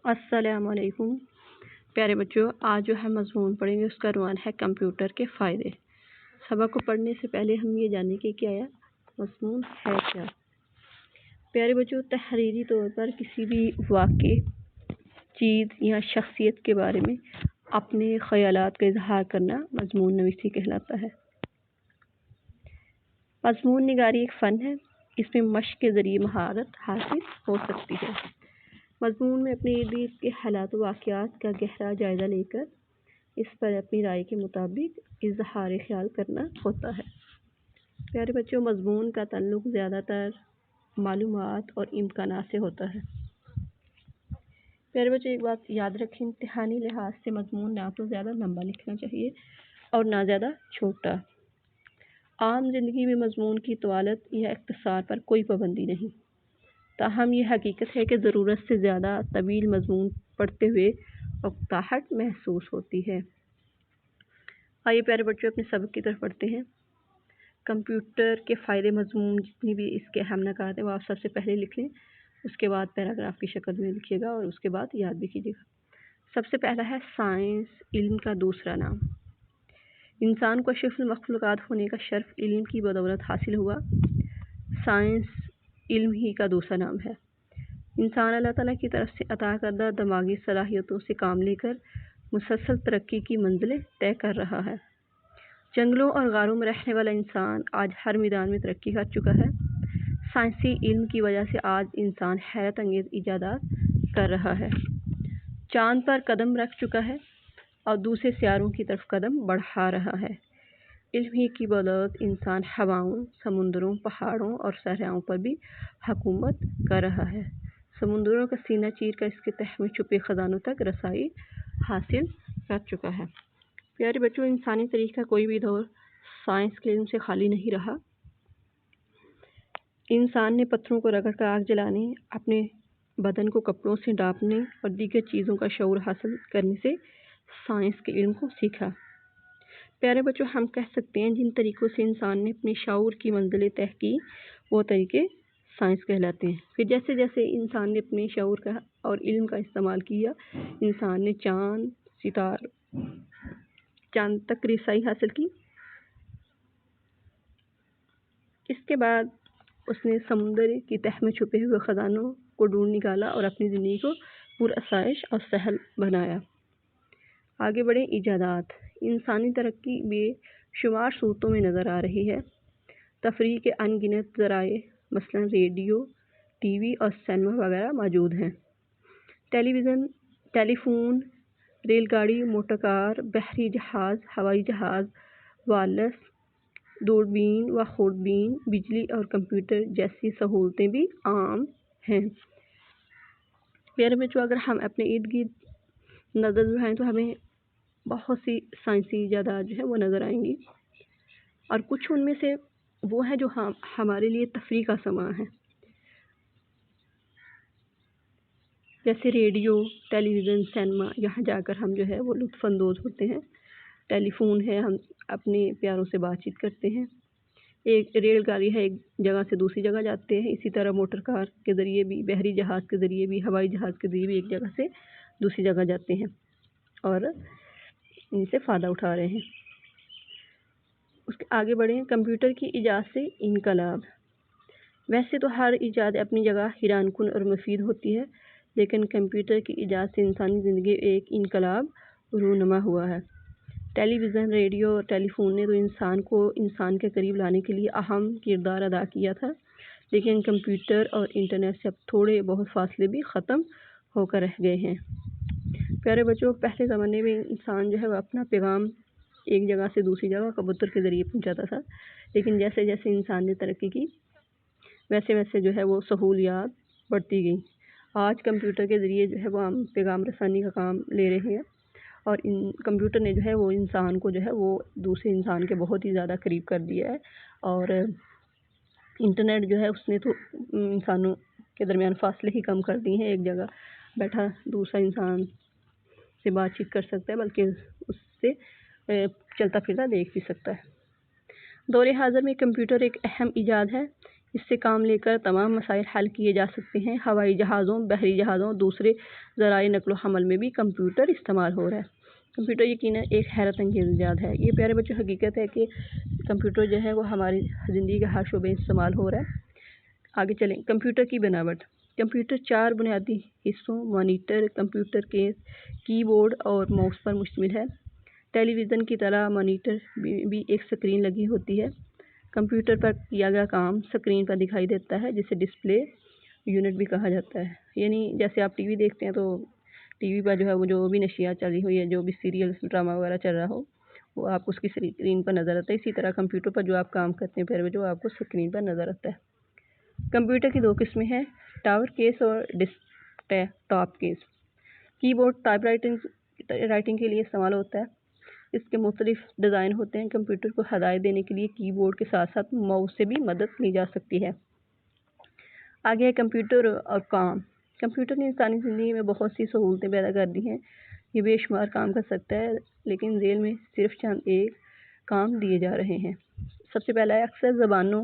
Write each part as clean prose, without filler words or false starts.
السلام علیکم پیارے بچوں، آج جو ہم مضمون پڑھیں گے اس کا عنوان ہے کمپیوٹر کے فائدے۔ سبق کو پڑھنے سے پہلے ہم یہ جانیں کہ کیا ہے مضمون ہے کیا۔ پیارے بچوں، تحریری طور پر کسی بھی واقعے، چیز یا شخصیت کے بارے میں اپنے خیالات کا اظہار کرنا مضمون نویسی کہلاتا ہے۔ مضمون نگاری ایک فن ہے، اس میں مشق کے ذریعے مہارت حاصل ہو سکتی ہے۔ مضمون میں اپنے ارد گرد کے حالات و واقعات کا گہرا جائزہ لے کر اس پر اپنی رائے کے مطابق اظہار خیال کرنا ہوتا ہے۔ پیارے بچوں، مضمون کا تعلق زیادہ تر معلومات اور امکانات سے ہوتا ہے۔ پیارے بچوں، ایک بات یاد رکھیں، امتحانی لحاظ سے مضمون نہ تو زیادہ لمبا لکھنا چاہیے اور نہ زیادہ چھوٹا۔ عام زندگی میں مضمون کی طوالت یا اختصار پر کوئی پابندی نہیں، تاہم یہ حقیقت ہے کہ ضرورت سے زیادہ طویل مضمون پڑھتے ہوئے اکتاہٹ محسوس ہوتی ہے۔ آئیے پیارے بچوں اپنے سبق کی طرف پڑھتے ہیں۔ کمپیوٹر کے فائدے مضمون جتنی بھی اس کے اہم نکات ہیں وہ آپ سب سے پہلے لکھ لیں، اس کے بعد پیراگراف کی شکل میں لکھیے گا اور اس کے بعد یاد بھی کیجیے گا۔ سب سے پہلا ہے سائنس علم کا دوسرا نام۔ انسان کو اشرف المخلوقات ہونے کا شرف علم کی بدولت حاصل ہوا۔ سائنس علم ہی کا دوسرا نام ہے۔ انسان اللہ تعالیٰ کی طرف سے عطا کردہ دماغی صلاحیتوں سے کام لے کر مسلسل ترقی کی منزلیں طے کر رہا ہے۔ جنگلوں اور غاروں میں رہنے والا انسان آج ہر میدان میں ترقی کر چکا ہے۔ سائنسی علم کی وجہ سے آج انسان حیرت انگیز ایجادات کر رہا ہے، چاند پر قدم رکھ چکا ہے اور دوسرے سیاروں کی طرف قدم بڑھا رہا ہے۔ علم ہی کی بدولت انسان ہواؤں، سمندروں، پہاڑوں اور صحراؤں پر بھی حکومت کر رہا ہے۔ سمندروں کا سینہ چیر کر اس کے تہہ میں چھپے خزانوں تک رسائی حاصل کر چکا ہے۔ پیارے بچوں، انسانی تاریخ کا کوئی بھی دور سائنس کے علم سے خالی نہیں رہا۔ انسان نے پتھروں کو رگڑ کر آگ جلانے، اپنے بدن کو کپڑوں سے ڈھانپنے اور دیگر چیزوں کا شعور حاصل کرنے سے سائنس کے علم کو سیکھا۔ پیارے بچوں، ہم کہہ سکتے ہیں جن طریقوں سے انسان نے اپنے شعور کی منزلیں طے کی وہ طریقے سائنس کہلاتے ہیں۔ پھر جیسے جیسے انسان نے اپنے شعور کا اور علم کا استعمال کیا، انسان نے چاند تک رسائی حاصل کی۔ اس کے بعد اس نے سمندر کی تہہ میں چھپے ہوئے خزانوں کو ڈھونڈ نکالا اور اپنی زندگی کو پرآسائش اور سہل بنایا۔ آگے بڑھیں، ایجادات۔ انسانی ترقی بے شمار صورتوں میں نظر آ رہی ہے۔ تفریح کے ان گنت ذرائع مثلاً ریڈیو، ٹی وی اور سینما وغیرہ موجود ہیں۔ ٹیلی ویژن، ٹیلی فون، ریل گاڑی، موٹر کار، بحری جہاز، ہوائی جہاز، وائرلیس دوربین و خوردبین، بجلی اور کمپیوٹر جیسی سہولتیں بھی عام ہیں۔ پیارے بچوں، اگر ہم اپنے ارد گرد نظر دوڑائیں تو ہمیں بہت سی سائنسی ایجادات جو ہے وہ نظر آئیں گی، اور کچھ ان میں سے وہ ہیں جو ہمارے لیے تفریح کا سامان ہے، جیسے ریڈیو، ٹیلی ویژن، سینما۔ یہاں جا کر ہم جو ہے وہ لطف اندوز ہوتے ہیں۔ ٹیلی فون ہے، ہم اپنے پیاروں سے بات چیت کرتے ہیں۔ ایک ریل گاڑی ہے، ایک جگہ سے دوسری جگہ جاتے ہیں۔ اسی طرح موٹر کار کے ذریعے بھی، بحری جہاز کے ذریعے بھی، ہوائی جہاز کے ذریعے بھی ایک جگہ سے دوسری جگہ جاتے ہیں اور ان سے فائدہ اٹھا رہے ہیں۔ اس کے آگے بڑھیں، کمپیوٹر کی ایجاد سے انقلاب۔ ویسے تو ہر ایجاد اپنی جگہ حیران کن اور مفید ہوتی ہے، لیکن کمپیوٹر کی ایجاد سے انسانی زندگی ایک انقلاب رونما ہوا ہے۔ ٹیلی ویژن، ریڈیو اور ٹیلی فون نے تو انسان کو انسان کے قریب لانے کے لیے اہم کردار ادا کیا تھا، لیکن کمپیوٹر اور انٹرنیٹ سے اب تھوڑے بہت فاصلے بھی ختم ہو کر رہ گئے ہیں۔ پیارے بچوں، پہلے زمانے میں انسان جو ہے وہ اپنا پیغام ایک جگہ سے دوسری جگہ کبوتر کے ذریعے پہنچاتا تھا، لیکن جیسے جیسے انسان نے ترقی کی ویسے ویسے جو ہے وہ سہولیات بڑھتی گئیں۔ آج کمپیوٹر کے ذریعے جو ہے وہ ہم پیغام رسانی کا کام لے رہے ہیں، اور کمپیوٹر نے جو ہے وہ انسان کو جو ہے وہ دوسرے انسان کے بہت ہی زیادہ قریب کر دیا ہے، اور انٹرنیٹ جو ہے اس نے تو انسانوں کے درمیان فاصلے ہی کم کر دیے ہیں۔ ایک جگہ بیٹھا دوسرا انسان سے بات چیت کر سکتا ہے، بلکہ اس سے چلتا پھرتا دیکھ بھی سکتا ہے۔ دور حاضر میں کمپیوٹر ایک اہم ایجاد ہے۔ اس سے کام لے کر تمام مسائل حل کیے جا سکتے ہیں۔ ہوائی جہازوں، بحری جہازوں، دوسرے ذرائع نقل و حمل میں بھی کمپیوٹر استعمال ہو رہا ہے۔ کمپیوٹر یقیناً ایک حیرت انگیز ایجاد ہے۔ یہ پیارے بچوں حقیقت ہے کہ کمپیوٹر جو ہے وہ ہماری زندگی کے ہر شعبے میں استعمال ہو رہا ہے۔ آگے چلیں، کمپیوٹر کی بناوٹ۔ کمپیوٹر 4 بنیادی حصوں مانیٹر، کمپیوٹر کیس، کی بورڈ اور ماؤس پر مشتمل ہے۔ ٹیلی ویژن کی طرح مانیٹر بھی ایک سکرین لگی ہوتی ہے۔ کمپیوٹر پر کیا گیا کام سکرین پر دکھائی دیتا ہے، جسے ڈسپلے یونٹ بھی کہا جاتا ہے۔ یعنی جیسے آپ ٹی وی دیکھتے ہیں تو ٹی وی پر جو ہے وہ جو بھی نشریات چلی ہوئی ہے، جو بھی سیریل ڈرامہ وغیرہ چل رہا ہو وہ آپ اس کی اسکرین پر نظر آتا ہے۔ اسی طرح کمپیوٹر پر جو آپ کام کرتے ہیں پھر جو آپ کو اسکرین پر نظر آتا ہے۔ کمپیوٹر کی 2 قسمیں ہیں، ٹاور کیس اور ڈیسک ٹاپ کیس۔ کی بورڈ ٹائپ رائٹنگ کے لیے استعمال ہوتا ہے۔ اس کے مختلف ڈیزائن ہوتے ہیں۔ کمپیوٹر کو ہدایت دینے کے لیے کی بورڈ کے ساتھ ساتھ ماؤس سے بھی مدد لی جا سکتی ہے۔ آگے ہے کمپیوٹر اور کام۔ کمپیوٹر نے انسانی زندگی میں بہت سی سہولتیں پیدا کر دی ہیں۔ یہ بے شمار کام کر سکتا ہے، لیکن ذیل میں صرف چند ایک کام دیے جا رہے ہیں۔ سب سے پہلا ہے اکثر زبانوں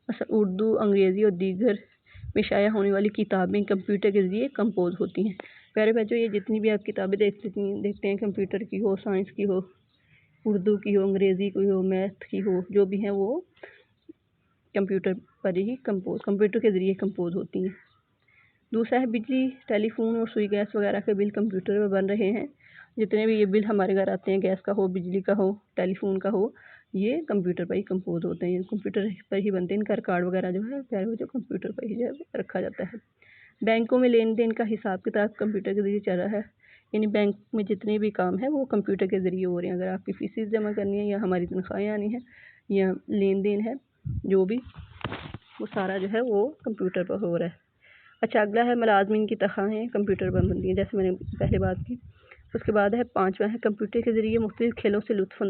مثلا اردو، انگریزی اور دیگر میں شائع ہونے والی کتابیں کمپیوٹر کے ذریعے کمپوز ہوتی ہیں۔ پیارے بچوں، یہ جتنی بھی آپ کتابیں دیکھتے ہیں، کمپیوٹر کی ہو، سائنس کی ہو، اردو کی ہو، انگریزی کی ہو، میتھ کی ہو، جو بھی ہیں وہ کمپیوٹر پر ہی کمپیوٹر کے ذریعے کمپوز ہوتی ہیں۔ دوسرا ہے بجلی، ٹیلی فون اور سوئی گیس وغیرہ کے بل کمپیوٹر پر بن رہے ہیں۔ جتنے بھی یہ بل ہمارے گھر آتے ہیں، گیس کا ہو، بجلی کا ہو، ٹیلی فون کا ہو، یہ کمپیوٹر پر ہی کمپوز ہوتے ہیں، کمپیوٹر پر ہی بنتے ہیں۔ ان کا ریکارڈ وغیرہ جو ہے پیارے بچوں کمپیوٹر پر ہی رکھا جاتا ہے۔ بینکوں میں لین دین کا حساب کتاب کمپیوٹر کے ذریعے چل رہا ہے، یعنی بینک میں جتنے بھی کام ہیں وہ کمپیوٹر کے ذریعے ہو رہے ہیں۔ اگر آپ کی فیسز جمع کرنی ہے یا ہماری تنخواہیں آنی ہے یا لین دین ہے جو بھی، وہ سارا جو ہے وہ کمپیوٹر پر ہو رہا ہے۔ اچھا، اگلا ہے ملازمین کی تنخواہیں کمپیوٹر پر بنتی ہیں، جیسے میں نے پہلے بات کی۔ اس کے بعد ہے 5واں ہے کمپیوٹر کے ذریعے مختلف کھیلوں سے لطف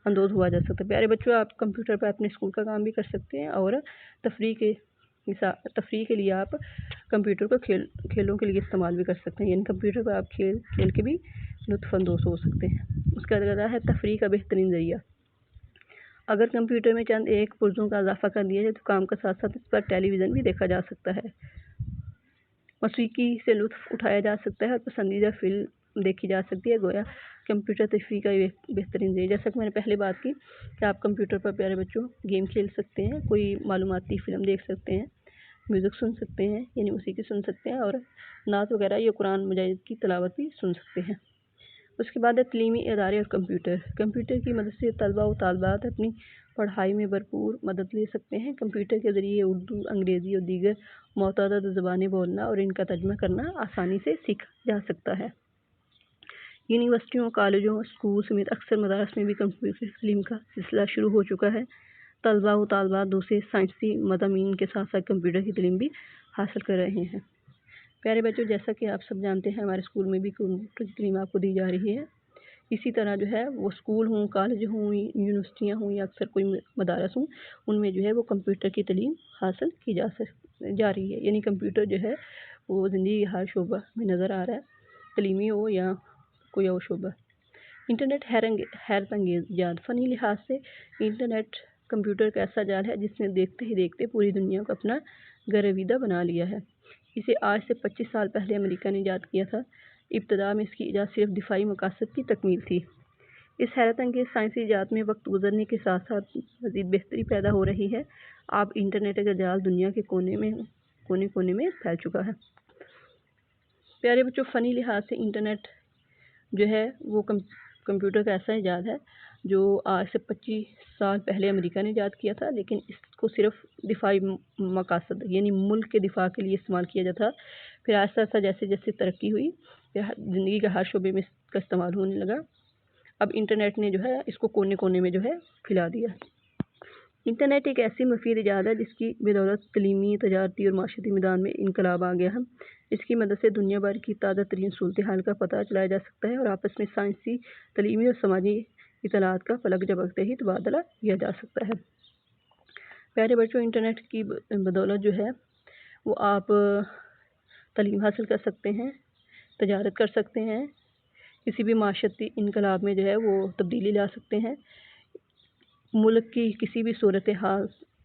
اندوز ہوا جا سکتا ہے۔ پیارے بچوں، آپ کمپیوٹر پر اپنے اسکول کا کام بھی کر سکتے ہیں اور تفریح کے لیے آپ کمپیوٹر کو کھیلوں کے لیے استعمال بھی کر سکتے ہیں، یعنی کمپیوٹر پر آپ کھیل کے بھی لطف اندوز ہو سکتے ہیں۔ اس کا اگلا ہے تفریح کا بہترین ذریعہ۔ اگر کمپیوٹر میں چند ایک پرزوں کا اضافہ کر دیا جائے تو کام کا ساتھ ساتھ اس پر ٹیلی ویژن بھی دیکھا جا سکتا ہے، موسیقی سے لطف اٹھایا جا سکتا ہے اور پسندیدہ فلم دیکھی جا سکتی ہے۔ گویا کمپیوٹر تفریح کا بہترین ذریعہ، جیسا کہ میں نے پہلے بات کی کہ آپ کمپیوٹر پر پیارے بچوں گیم کھیل سکتے ہیں، کوئی معلوماتی فلم دیکھ سکتے ہیں، میوزک سن سکتے ہیں، یعنی موسیقی سن سکتے ہیں، اور نعت وغیرہ یا قرآن مجید کی تلاوت بھی سن سکتے ہیں۔ اس کے بعد ہے تعلیمی ادارے اور کمپیوٹر۔ کمپیوٹر کی مدد سے طلباء و طالبات اپنی پڑھائی میں بھرپور مدد لے سکتے ہیں۔ کمپیوٹر کے ذریعے اردو، انگریزی اور دیگر متعدد زبانیں بولنا اور ان کا ترجمہ کرنا آسانی سے سیکھا جا سکتا ہے۔ یونیورسٹیوں، کالجوں، اسکول سمیت اکثر مدارس میں بھی کمپیوٹر تعلیم کا سلسلہ شروع ہو چکا ہے۔ طلباء و طالبات دوسرے سائنسی مضامین کے ساتھ ساتھ کمپیوٹر کی تعلیم بھی حاصل کر رہے ہیں۔ پیارے بچوں، جیسا کہ آپ سب جانتے ہیں ہمارے اسکول میں بھی کمپیوٹر کی تعلیم آپ کو دی جا رہی ہے۔ اسی طرح جو ہے وہ اسکول ہوں، کالج ہوں، یونیورسٹیاں ہوں یا اکثر کوئی مدارس ہوں، ان میں جو ہے وہ کمپیوٹر کی تعلیم حاصل کی جا رہی ہے، یعنی کمپیوٹر جو ہے وہ زندگی ہر شعبہ میں نظر آ رہا ہے، تعلیمی ہو یا کوئی اور شعبہ۔ انٹرنیٹ حیرت انگیز ایجاد۔ فنی لحاظ سے انٹرنیٹ کمپیوٹر کا ایسا جال ہے جس نے دیکھتے ہی دیکھتے پوری دنیا کو اپنا گرویدہ بنا لیا ہے۔ اسے آج سے 25 سال پہلے امریکہ نے ایجاد کیا تھا۔ ابتدا میں اس کی ایجاد صرف دفاعی مقاصد کی تکمیل تھی۔ اس حیرت انگیز سائنسی ایجاد میں وقت گزرنے کے ساتھ ساتھ مزید بہتری پیدا ہو رہی ہے۔ اب انٹرنیٹ کا جال دنیا کے کونے میں پھیل چکا ہے۔ پیارے بچوں، فنی لحاظ سے انٹرنیٹ جو ہے وہ کمپیوٹر کا ایسا ایجاد ہے جو آج سے 25 سال پہلے امریکہ نے ایجاد کیا تھا، لیکن اس کو صرف دفاعی مقاصد یعنی ملک کے دفاع کے لیے استعمال کیا جاتا۔ پھر آہستہ آہستہ جیسے جیسے ترقی ہوئی، زندگی کا ہر شعبے میں اس کا استعمال ہونے لگا۔ اب انٹرنیٹ نے جو ہے اس کو کونے کونے میں جو ہے پھیلا دیا۔ انٹرنیٹ ایک ایسی مفید ایجاد ہے جس کی بدولت تعلیمی، تجارتی اور معاشرتی میدان میں انقلاب آ گیا ہے۔ اس کی مدد سے دنیا بھر کی تازہ ترین صورتحال کا پتہ چلایا جا سکتا ہے اور آپس میں سائنسی، تعلیمی اور سماجی اطلاعات کا پلک جھپکتے ہی تبادلہ کیا جا سکتا ہے۔ پیارے بچوں، انٹرنیٹ کی بدولت جو ہے وہ آپ تعلیم حاصل کر سکتے ہیں، تجارت کر سکتے ہیں، کسی بھی معاشرتی انقلاب میں جو ہے وہ تبدیلی لا سکتے ہیں، ملک کی کسی بھی صورتحال